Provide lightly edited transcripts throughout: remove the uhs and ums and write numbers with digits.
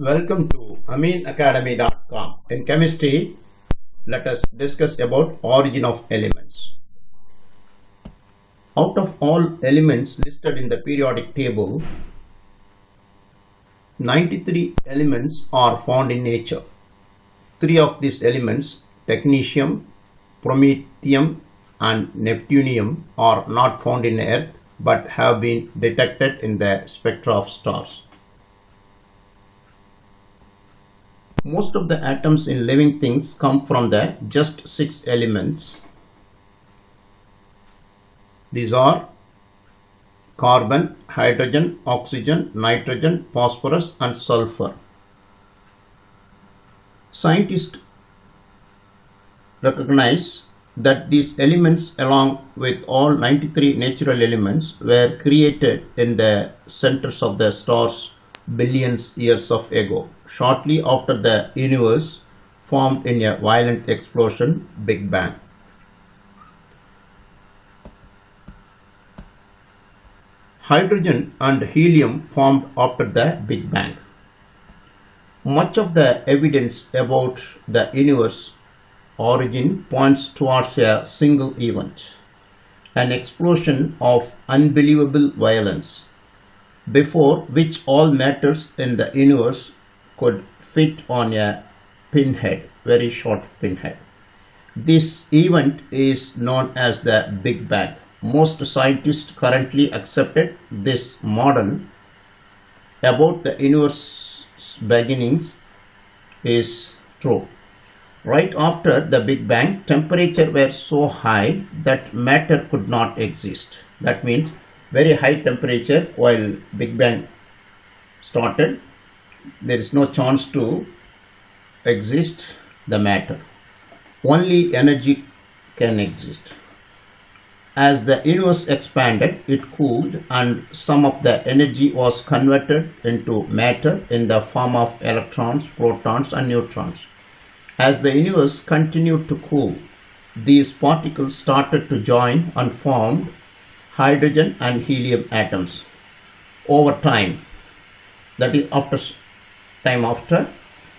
Welcome to aminacademy.com. In chemistry, let us discuss about origin of elements. Out of all elements listed in the periodic table, 93 elements are found in nature. 3 of these elements, technetium, promethium and neptunium, are not found in Earth but have been detected in the spectra of stars. Most of the atoms in living things come from the just 6 elements. These are carbon, hydrogen, oxygen, nitrogen, phosphorus and sulfur. Scientists recognize that these elements, along with all 93 natural elements, were created in the centers of the stars billions years ago, shortly after the universe formed in a violent explosion, Big Bang. Hydrogen and helium formed after the Big Bang. Much of the evidence about the universe origin points towards a single event, an explosion of unbelievable violence, before which all matters in the universe could fit on a pinhead, very short pinhead. This event is known as the Big Bang. Most scientists currently accepted this model about the universe's beginnings is true. Right after the Big Bang, temperature were so high that matter could not exist. That means very high temperature while Big Bang started, there is no chance to exist the matter. Only energy can exist. As the universe expanded, it cooled and some of the energy was converted into matter in the form of electrons, protons and neutrons. As the universe continued to cool, these particles started to join and formed hydrogen and helium atoms. Over time, that is after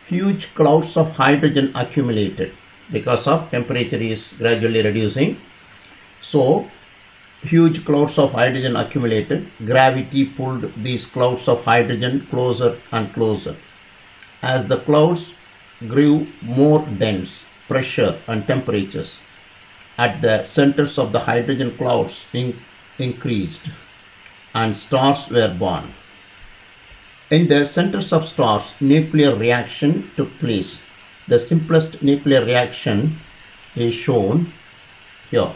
huge clouds of hydrogen accumulated because of temperature is gradually reducing. So huge clouds of hydrogen accumulated. Gravity pulled these clouds of hydrogen closer and closer. As the clouds grew more dense, pressure and temperatures at the centers of the hydrogen clouds increased and stars were born. In the centers of stars, nuclear reaction took place. The simplest nuclear reaction is shown here.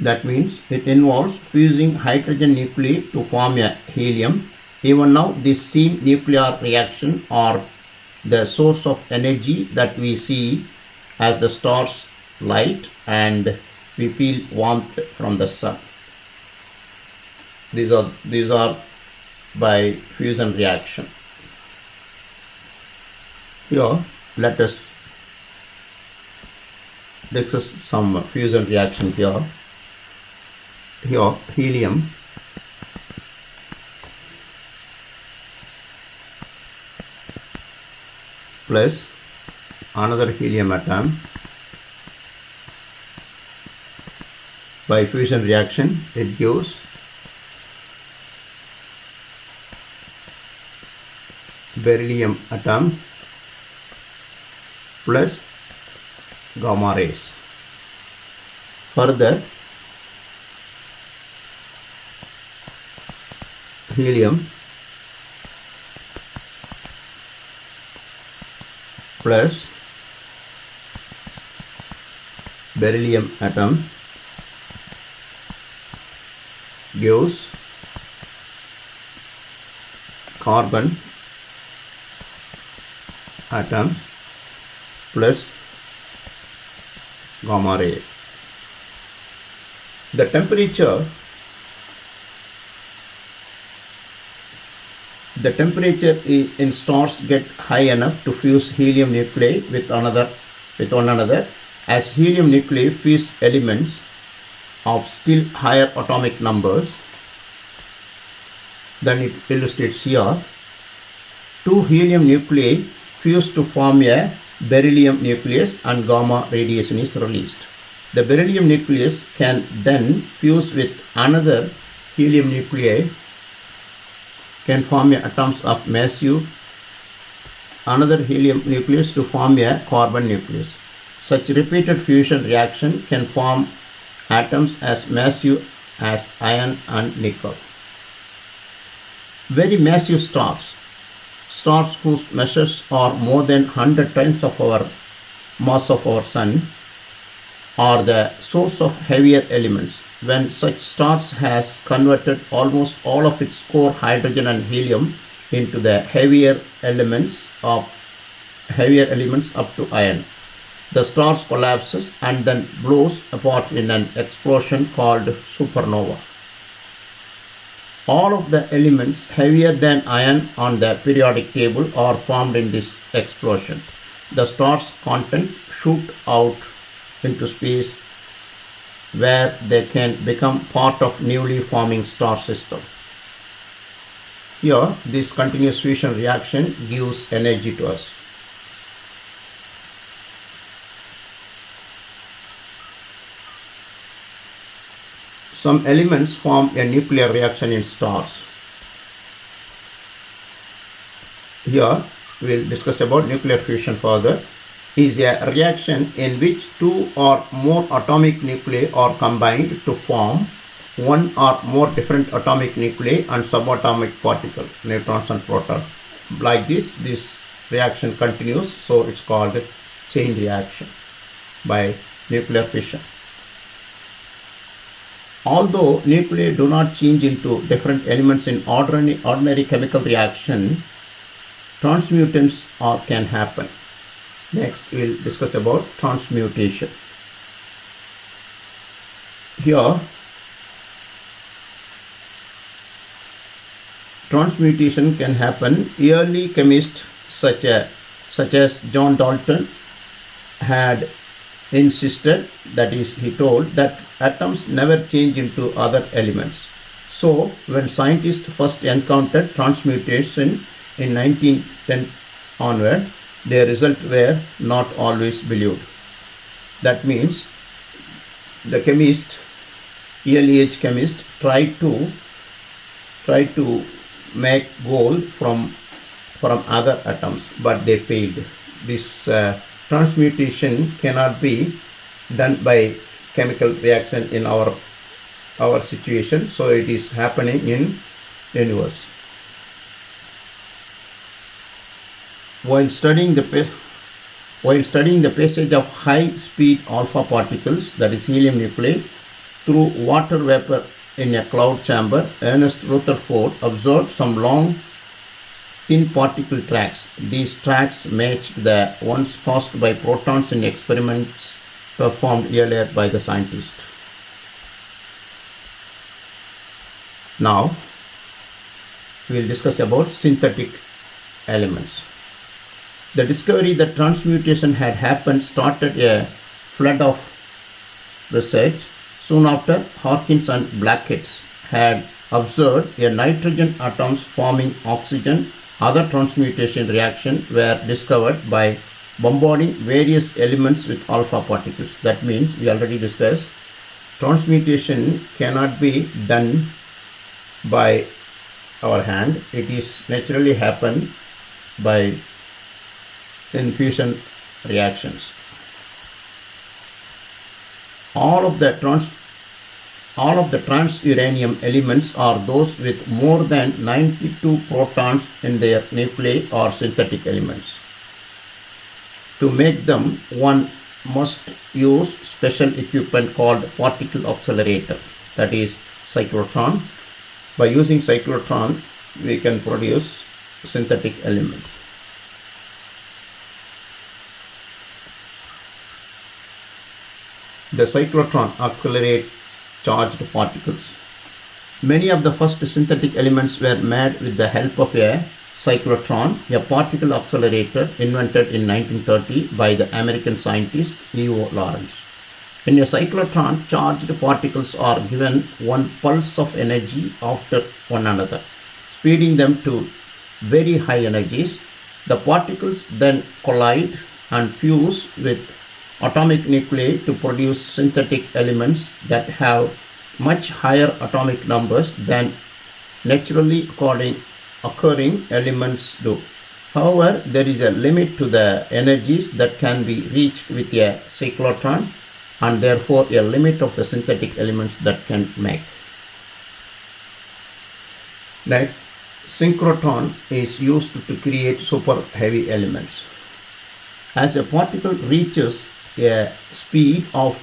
That means it involves fusing hydrogen nuclei to form a helium. Even now, this same nuclear reaction are the source of energy that we see as the star's light and we feel warmth from the sun. These are by fusion reaction. Here, let us discuss some fusion reaction here. Here, helium plus another helium atom. By fusion reaction, it gives beryllium atom plus gamma rays. Further, helium plus beryllium atom gives carbon atom plus gamma ray. The temperature in stars get high enough to fuse helium nuclei with one another. As helium nuclei fuse elements of still higher atomic numbers, Then it illustrates here. Two helium nuclei fuse to form a beryllium nucleus and gamma radiation is released. The beryllium nucleus can then fuse with another helium nuclei, can form atoms of massive another helium nucleus to form a carbon nucleus. Such repeated fusion reaction can form atoms as massive as iron and nickel. Very massive stars whose masses are more than 100 times of our mass of our sun, are the source of heavier elements. When such stars has converted almost all of its core hydrogen and helium into the heavier elements up to iron, the star collapses and then blows apart in an explosion called supernova. All of the elements heavier than iron on the periodic table are formed in this explosion. The star's content shoot out into space where they can become part of newly forming star system. Here, this continuous fusion reaction gives energy to us. Some elements form a nuclear reaction in stars. Here we will discuss about nuclear fusion further. Is a reaction in which two or more atomic nuclei are combined to form one or more different atomic nuclei and subatomic particles, neutrons and protons. Like this reaction continues, so it's called chain reaction by nuclear fission. Although nuclei do not change into different elements in ordinary chemical reaction, transmutations can happen. Next, we will discuss about transmutation. Here, transmutation can happen. Early chemists such as John Dalton had insisted, that is, he told that atoms never change into other elements. So when scientists first encountered transmutation in 1910 onward, their results were not always believed. That means the early age chemist tried to make gold from other atoms, but they failed. This transmutation cannot be done by chemical reaction in our situation, so it is happening in universe. While studying the passage of high-speed alpha particles, that is helium nuclei, through water vapor in a cloud chamber, Ernest Rutherford observed some long, thin particle tracks. These tracks matched the ones caused by protons in experiments performed earlier by the scientist. Now, we will discuss about synthetic elements. The discovery that transmutation had happened started a flood of research. Soon after, Hawkins and Blackett had observed a nitrogen atoms forming oxygen. Other transmutation reactions were discovered by bombarding various elements with alpha particles. That means, we already discussed, transmutation cannot be done by our hand. It is naturally happen by fusion reactions. All of the transuranium elements are those with more than 92 protons in their nuclei or synthetic elements. To make them, one must use special equipment called particle accelerator, that is cyclotron. By using cyclotron, we can produce synthetic elements. The cyclotron accelerates charged particles. Many of the first synthetic elements were made with the help of a cyclotron, a particle accelerator invented in 1930 by the American scientist E.O. Lawrence. In a cyclotron, charged particles are given one pulse of energy after one another. speeding them to very high energies. The particles then collide and fuse with atomic nuclei to produce synthetic elements that have much higher atomic numbers than naturally occurring elements do. However, there is a limit to the energies that can be reached with a cyclotron, and therefore a limit of the synthetic elements that can make. Next, synchrotron is used to create super heavy elements. As a particle reaches a speed of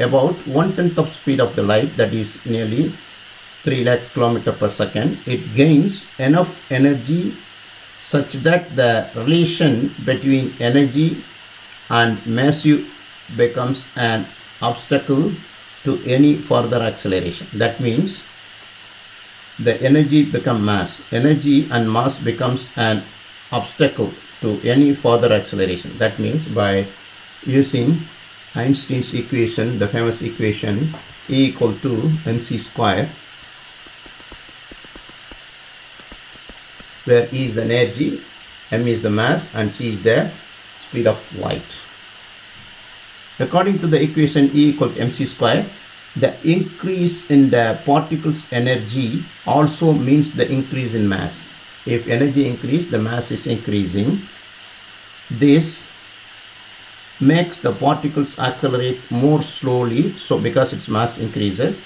about 1/10 of speed of the light, that is nearly 3 lakhs km per second, it gains enough energy such that the relation between energy and mass becomes an obstacle to any further acceleration. That means the energy becomes mass. Energy and mass becomes an obstacle to any further acceleration. That means by using Einstein's equation, the famous equation E equal to mc square, where E is the energy, m is the mass, and c is the speed of light. According to the equation E equal to mc square, the increase in the particle's energy also means the increase in mass. If energy increases, the mass is increasing. This makes the particles accelerate more slowly, so because its mass increases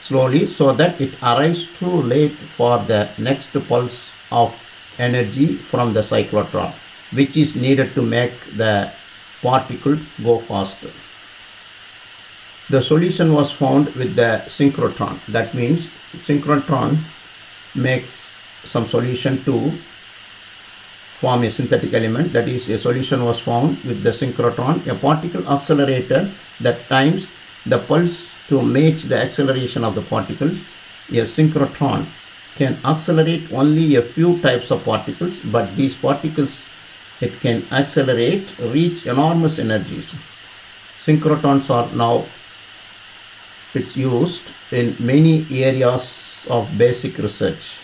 slowly, so that it arrives too late for the next pulse of energy from the cyclotron, which is needed to make the particle go faster. The solution was found with the synchrotron. That means synchrotron makes some solution to form a synthetic element. That is, a solution was found with the synchrotron, a particle accelerator that times the pulse to match the acceleration of the particles. A synchrotron can accelerate only a few types of particles, but these particles it can accelerate reach enormous energies. Synchrotrons are now used in many areas of basic research,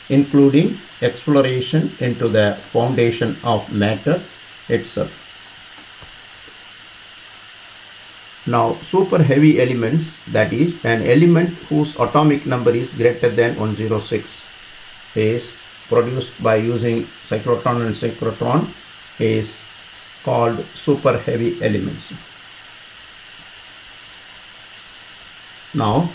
including exploration into the foundation of matter itself. Now, super heavy elements, that is, an element whose atomic number is greater than 106, is produced by using cyclotron and synchrotron, is called super heavy elements. Now,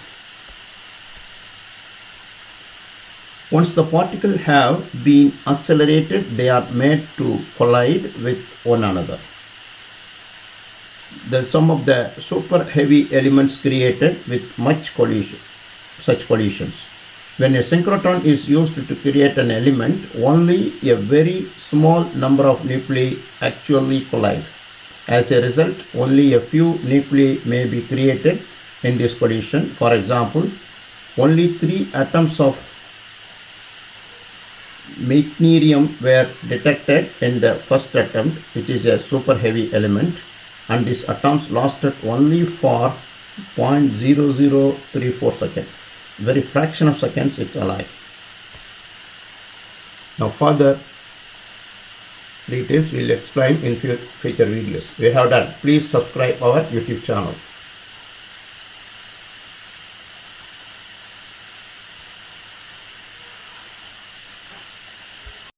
once the particles have been accelerated, they are made to collide with one another. The sum of the super heavy elements created with such collisions. When a synchrotron is used to create an element, only a very small number of nuclei actually collide. As a result, only a few nuclei may be created in this collision. For example, only 3 atoms of meitnerium were detected in the first attempt, which is a super heavy element, and these atoms lasted only for 0.0034 seconds. Very fraction of seconds it's alive. Now further details we'll explain in future videos. We have done. Please subscribe our YouTube channel.